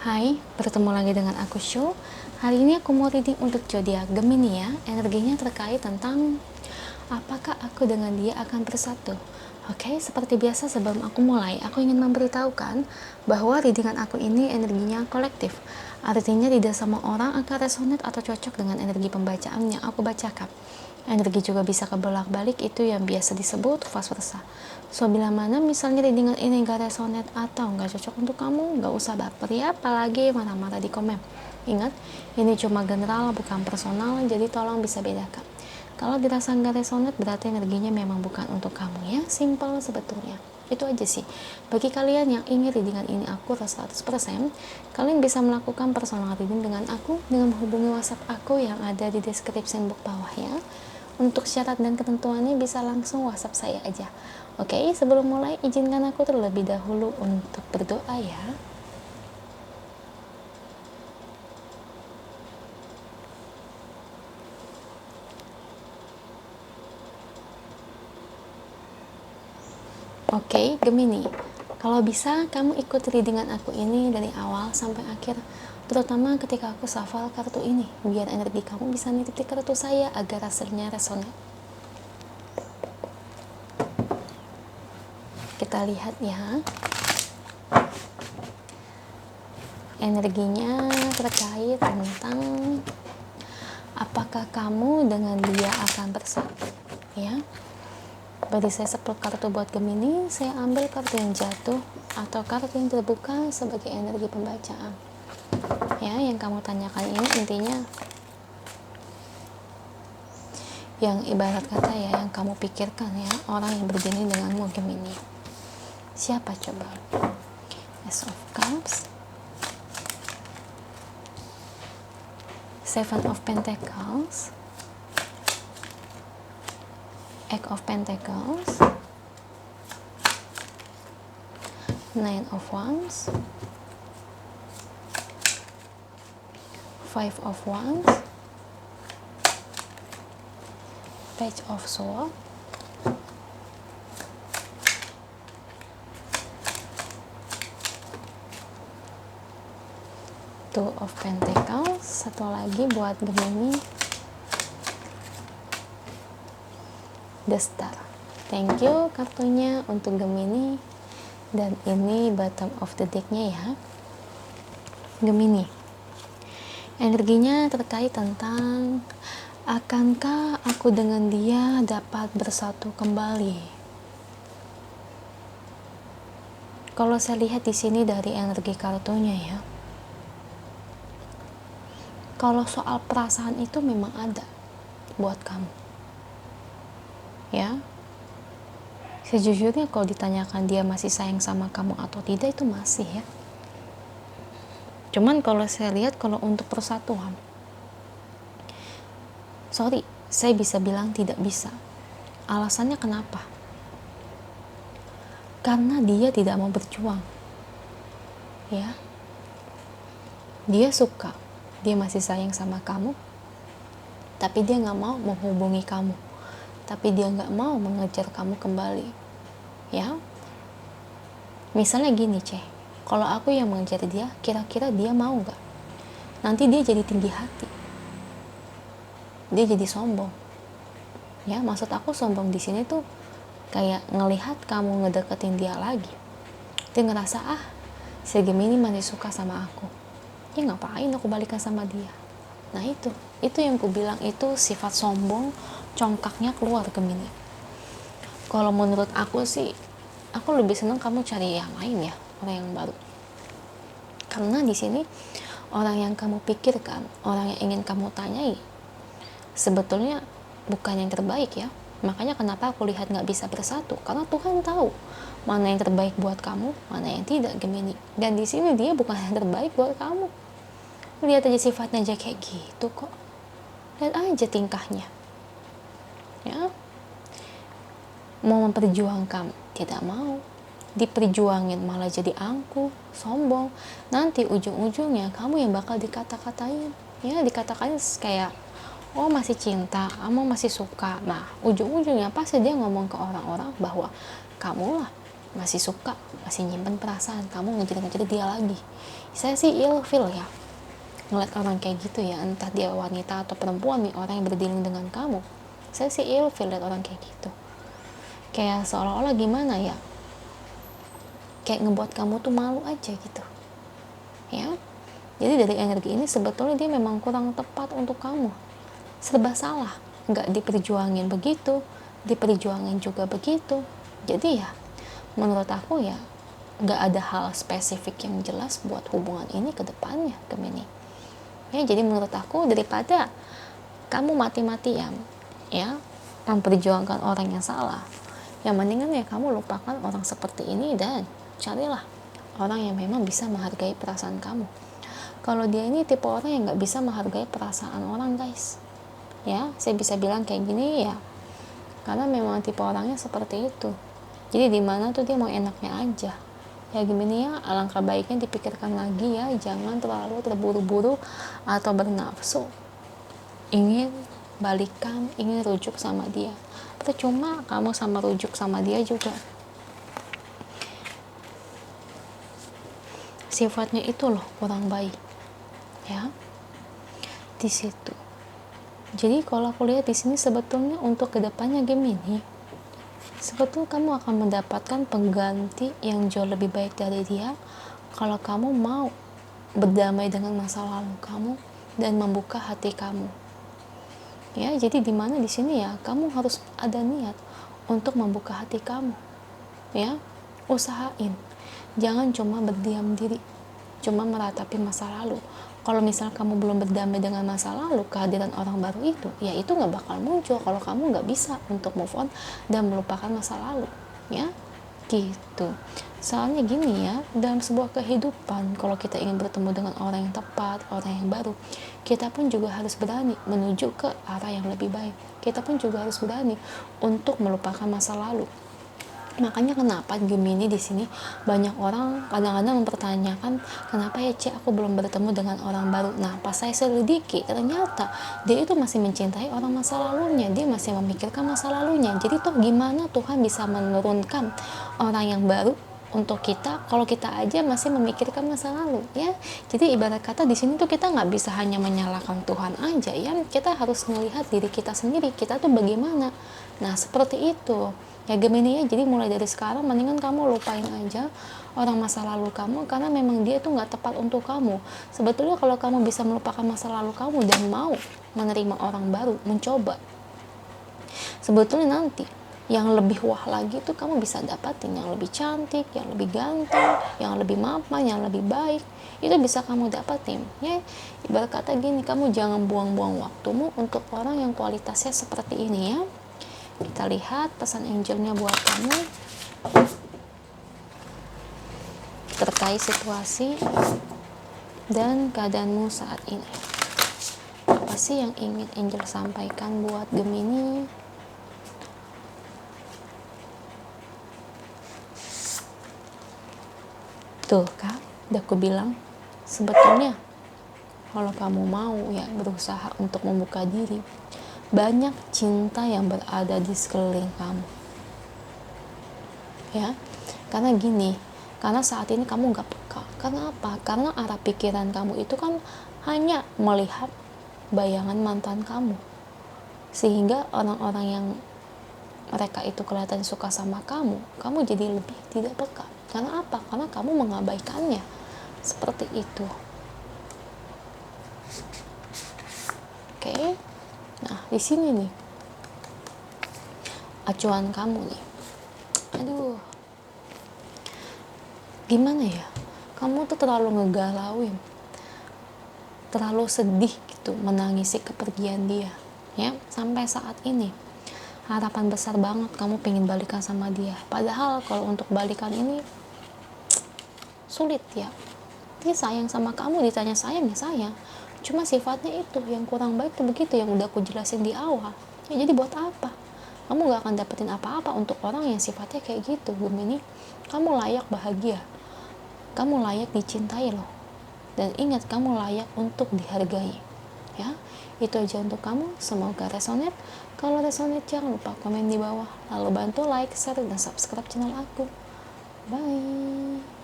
Hai, bertemu lagi dengan aku Shu. Hari ini aku mau reading untuk zodiak Gemini ya. Energinya terkait tentang apakah aku dengan dia akan bersatu. Oke, seperti biasa sebelum aku mulai, aku ingin memberitahukan bahwa readingan aku ini energinya kolektif. Artinya tidak semua orang akan resonate atau cocok dengan energi pembacaan yang aku bacakan. Energi juga bisa kebolak-balik, itu yang biasa disebut vice versa. So, bila mana misalnya readingan ini gak resonate atau gak cocok untuk kamu, gak usah baper ya, apalagi marah-marah di komen. Ingat, ini cuma general bukan personal, jadi tolong bisa bedakan. Kalau dirasa gak resonate, berarti energinya memang bukan untuk kamu ya, simple sebetulnya. Itu aja sih. Bagi kalian yang ingin readingan ini akurat 100%, kalian bisa melakukan personal reading dengan aku dengan menghubungi WhatsApp aku yang ada di description box bawah ya. Untuk syarat dan ketentuannya bisa langsung WhatsApp saya aja. Oke, sebelum mulai izinkan aku terlebih dahulu untuk berdoa ya. Oke, Gemini. Kalau bisa kamu ikut readingan aku ini dari awal sampai akhir, terutama ketika aku shuffle kartu ini, biar energi kamu bisa nitip kartu saya agar hasilnya resonate. Kita lihat ya. Energinya terkait tentang apakah kamu dengan dia akan bersatu ya. Bagi saya 10 kartu buat Gemini, saya ambil kartu yang jatuh atau kartu yang terbuka sebagai energi pembacaan ya. Yang kamu tanyakan ini intinya yang ibarat kata ya, yang kamu pikirkan ya, orang yang berjenis denganmu Gemini. Siapa coba? Ace of Cups, Seven of Pentacles, Eight of Pentacles, Nine of Wands, Five of Wands, Page of Swords, Two of Pentacles. Satu lagi buat Gemini, The Star. Thank you kartunya untuk Gemini. Dan ini bottom of the decknya ya, Gemini. Energinya terkait tentang akankah aku dengan dia dapat bersatu kembali. Kalau saya lihat di sini dari energi kartunya ya, kalau soal perasaan itu memang ada buat kamu ya. Sejujurnya kalau ditanyakan dia masih sayang sama kamu atau tidak, itu masih ya. Cuman kalau saya lihat kalau untuk persatuan, sorry, saya bisa bilang tidak bisa. Alasannya kenapa? Karena dia tidak mau berjuang ya. Dia suka, dia masih sayang sama kamu, tapi dia gak mau menghubungi kamu, tapi dia gak mau mengejar kamu kembali ya. Misalnya gini Ceh, kalau aku yang mengejar dia, kira-kira dia mau gak? Nanti dia jadi tinggi hati, dia jadi sombong ya. Maksud aku sombong di sini tuh kayak ngelihat kamu ngedeketin dia lagi, dia ngerasa si Gemini masih suka sama aku ya, ngapain aku balikan sama dia. Nah itu yang ku bilang, itu sifat sombong congkaknya keluar Gemini. Kalau menurut aku sih, aku lebih senang kamu cari yang lain ya, orang yang baru. Karena di sini orang yang kamu pikirkan, orang yang ingin kamu tanyai, sebetulnya bukan yang terbaik ya. Makanya kenapa aku lihat gak bisa bersatu, karena Tuhan tahu mana yang terbaik buat kamu, mana yang tidak Gemini. Dan di sini dia bukan yang terbaik buat kamu. Lihat aja sifatnya aja kayak gitu kok. Lihat aja tingkahnya ya. Mau memperjuangkan tidak mau, diperjuangin malah jadi angkuh, sombong. Nanti ujung-ujungnya kamu yang bakal dikata-katain ya, dikatakan kayak oh masih cinta, kamu masih suka. Nah ujung-ujungnya pasti dia ngomong ke orang-orang bahwa kamulah masih suka, masih nyimpen perasaan, kamu ngejar-ngejar dia lagi. Saya sih ilfil ya ngeliat orang kayak gitu ya, entah dia wanita atau perempuan nih, orang yang berdealing dengan kamu. Saya sih ilfil liat orang kayak gitu, kayak seolah-olah gimana ya, kayak ngebuat kamu tuh malu aja gitu ya. Jadi dari energi ini sebetulnya dia memang kurang tepat untuk kamu, serba salah, nggak diperjuangin begitu, diperjuangin juga begitu. Jadi ya menurut aku ya nggak ada hal spesifik yang jelas buat hubungan ini ke depannya, Gemini ya. Jadi menurut aku daripada kamu mati-matian ya memperjuangkan orang yang salah, yang mendingan ya kamu lupakan orang seperti ini dan carilah orang yang memang bisa menghargai perasaan kamu. Kalau dia ini tipe orang yang nggak bisa menghargai perasaan orang, guys ya, saya bisa bilang kayak gini ya karena memang tipe orangnya seperti itu. Jadi di mana tuh dia mau enaknya aja ya. Gimana ya, alangkah baiknya dipikirkan lagi ya, jangan terlalu terburu-buru atau bernafsu ingin balikan, ingin rujuk sama dia. Percuma kamu sama rujuk sama dia juga, sifatnya itu loh kurang baik ya di situ. Jadi kalau aku lihat di sini sebetulnya untuk kedepannya Gemini, sebetulnya kamu akan mendapatkan pengganti yang jauh lebih baik dari dia kalau kamu mau berdamai dengan masa lalu kamu dan membuka hati kamu ya. Jadi di mana di sini ya kamu harus ada niat untuk membuka hati kamu ya, usahain, jangan cuma berdiam diri, cuma meratapi masa lalu. Kalau misal kamu belum berdamai dengan masa lalu, kehadiran orang baru itu, ya itu nggak bakal muncul kalau kamu nggak bisa untuk move on dan melupakan masa lalu, ya, gitu. Soalnya gini ya, dalam sebuah kehidupan, kalau kita ingin bertemu dengan orang yang tepat, orang yang baru, kita pun juga harus berani menuju ke arah yang lebih baik. Kita pun juga harus berani untuk melupakan masa lalu. Makanya kenapa Gemini di sini banyak orang kadang-kadang mempertanyakan kenapa ya Ci aku belum bertemu dengan orang baru. Nah pas saya selidiki ternyata dia itu masih mencintai orang masa lalunya, dia masih memikirkan masa lalunya. Jadi tuh gimana Tuhan bisa menurunkan orang yang baru untuk kita kalau kita aja masih memikirkan masa lalu ya. Jadi ibarat kata di sini tuh kita nggak bisa hanya menyalahkan Tuhan aja ya, kita harus melihat diri kita sendiri, kita tuh bagaimana. Nah seperti itu ya Gemini ya. Jadi mulai dari sekarang mendingan kamu lupain aja orang masa lalu kamu karena memang dia tuh nggak tepat untuk kamu. Sebetulnya kalau kamu bisa melupakan masa lalu kamu dan mau menerima orang baru, mencoba, sebetulnya nanti yang lebih wah lagi tuh kamu bisa dapatin, yang lebih cantik, yang lebih ganteng, yang lebih mapan, yang lebih baik, itu bisa kamu dapatin ya. Ibarat kata gini, kamu jangan buang-buang waktumu untuk orang yang kualitasnya seperti ini ya. Kita lihat pesan angelnya buat kamu terkait situasi dan keadaanmu saat ini. Apa sih yang ingin angel sampaikan buat Gemini? Tuh kan, udah aku bilang sebetulnya kalau kamu mau ya berusaha untuk membuka diri, banyak cinta yang berada di sekeliling kamu ya. Karena gini, karena saat ini kamu gak peka. Karena apa? Karena arah pikiran kamu itu kan hanya melihat bayangan mantan kamu, sehingga orang-orang yang mereka itu kelihatan suka sama kamu, kamu jadi lebih tidak peka. Karena apa? Karena kamu mengabaikannya. Seperti itu. Oke. Nah, di sini nih acuan kamu nih. Aduh. Gimana ya? Kamu tuh terlalu ngegalauin. Terlalu sedih gitu menangisi kepergian dia. Ya, sampai saat ini harapan besar banget kamu pengen balikan sama dia. Padahal kalau untuk balikan ini sulit ya. Dia sayang sama kamu, ditanya sayang ya sayang. Cuma sifatnya itu yang kurang baik tuh begitu, yang udah aku jelasin di awal. Ya jadi buat apa? Kamu gak akan dapetin apa-apa untuk orang yang sifatnya kayak gitu, Gemini. Kamu layak bahagia. Kamu layak dicintai loh. Dan ingat, kamu layak untuk dihargai. Ya, itu aja untuk kamu. Semoga resonate. Kalau resonate jangan lupa komen di bawah. Lalu bantu like, share, dan subscribe channel aku. Bye.